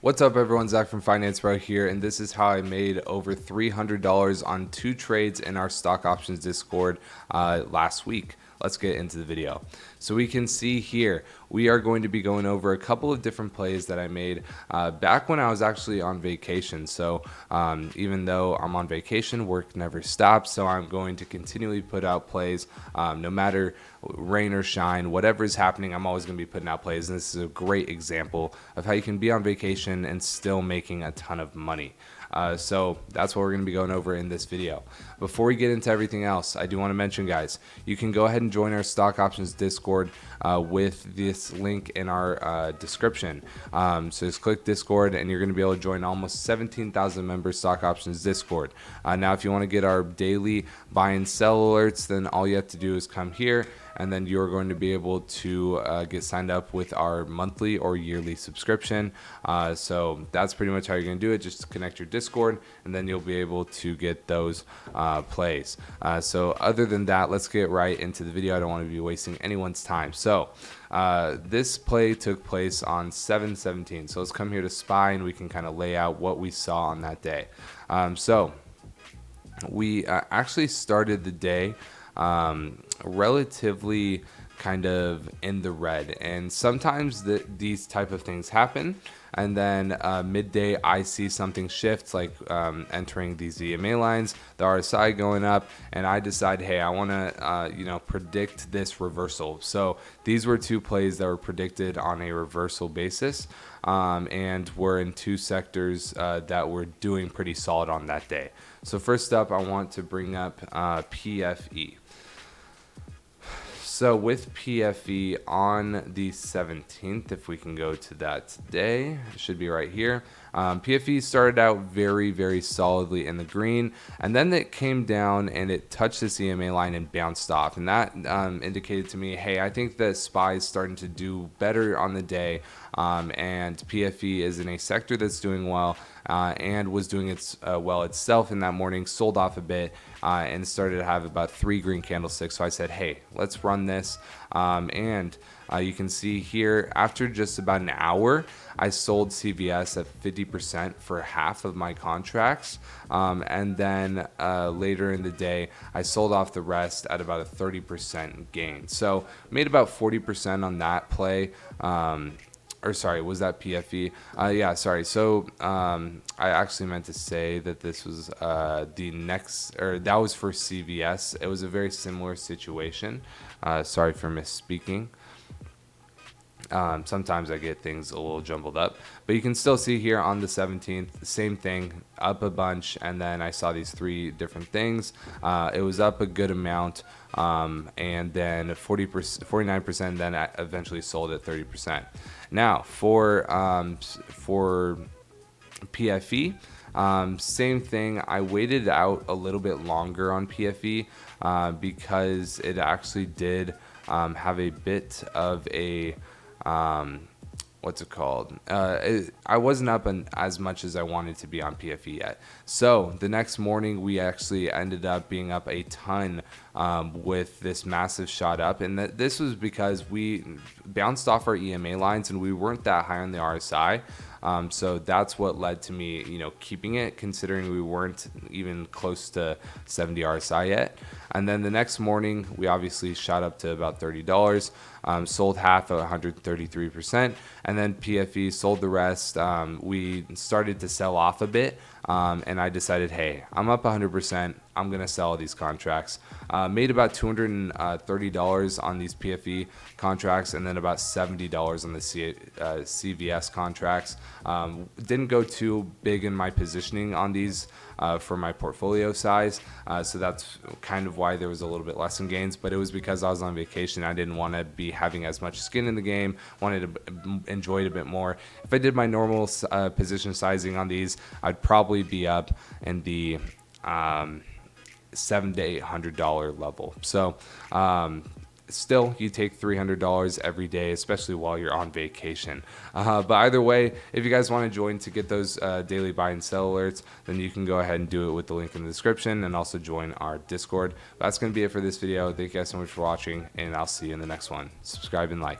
What's up everyone, Zach from Finance Pro here, and this is how I made over $300 on 2 trades in our stock options Discord last week. Let's get into the video. So we can see here, we are going to be going over a couple of different plays that I made back when I was actually on vacation. So even though I'm on vacation, work never stops. So I'm going to continually put out plays no matter rain or shine, whatever is happening, I'm always going to be putting out plays. And this is a great example of how you can be on vacation and still making a ton of money. So that's what we're going to be going over in this video. Before we get into everything else, I do want to mention, guys, you can go ahead and join our stock options Discord with this link in our description. So just click Discord and you're going to be able to join almost 17,000 members stock options Discord. Now, if you want to get our daily buy and sell alerts, then all you have to do is come here, and then you're going to be able to get signed up with our monthly or yearly subscription. So that's pretty much how you're going to do it. Just connect your Discord, and then you'll be able to get those plays. So other than that, let's get right into the video. I don't want to be wasting anyone's time. So this play took place on 7/17. So let's come here to SPY, and we can kind of lay out what we saw on that day. So we actually started the day relatively kind of in the red, and sometimes these type of things happen, and then midday I see something shift, like entering these EMA lines, the RSI going up, and I decide, hey, I want to predict this reversal. So these were two plays that were predicted on a reversal basis, and were in two sectors that were doing pretty solid on that day. So first up, I want to bring up PFE. So with PFE on the 17th, if we can go to that today, it should be right here. PFE started out very, very solidly in the green, and then it came down and it touched this EMA line and bounced off. And that indicated to me, hey, I think that SPY is starting to do better on the day, and PFE is in a sector that's doing well, and was doing well itself in that morning, sold off a bit, and started to have about 3 green candlesticks. So I said, hey, let's run this. And you can see here, after just about an hour, I sold CVS at 50% for half of my contracts. And then later in the day, I sold off the rest at about a 30% gain. So made about 40% on that play. Or sorry, was that PFE? Yeah, sorry. So I actually meant to say that this was the next, or that was for CVS. It was a very similar situation. Sorry for misspeaking. Sometimes I get things a little jumbled up, but you can still see here on the 17th, same thing, up a bunch, and then I saw these 3 different things. It was up a good amount, and then 49%, then I eventually sold at 30%. Now for PFE, same thing. I waited out a little bit longer on PFE because it actually did have a bit of a what's it called? I wasn't up as much as I wanted to be on PFE yet. So the next morning, we actually ended up being up a ton with this massive shot up. And this was because we bounced off our EMA lines and we weren't that high on the RSI. So that's what led to me, keeping it, considering we weren't even close to 70 RSI yet. And then the next morning, we obviously shot up to about $30, sold half at 133%, and then PFE sold the rest. We started to sell off a bit, and I decided, hey, I'm up 100%. I'm going to sell these contracts. Made about $230 on these PFE contracts, and then about $70 on the CVS contracts. Didn't go too big in my positioning on these for my portfolio size, so that's kind of why there was a little bit less in gains, but it was because I was on vacation. I didn't want to be having as much skin in the game, wanted to enjoy it a bit more. If I did my normal position sizing on these, I'd probably be up in the $700 to $800 level. So still, you take $300 every day, especially while you're on vacation. But either way, if you guys want to join to get those daily buy and sell alerts, then you can go ahead and do it with the link in the description, and also join our Discord. But that's going to be it for this video. Thank you guys so much for watching, and I'll see you in the next one. Subscribe and like.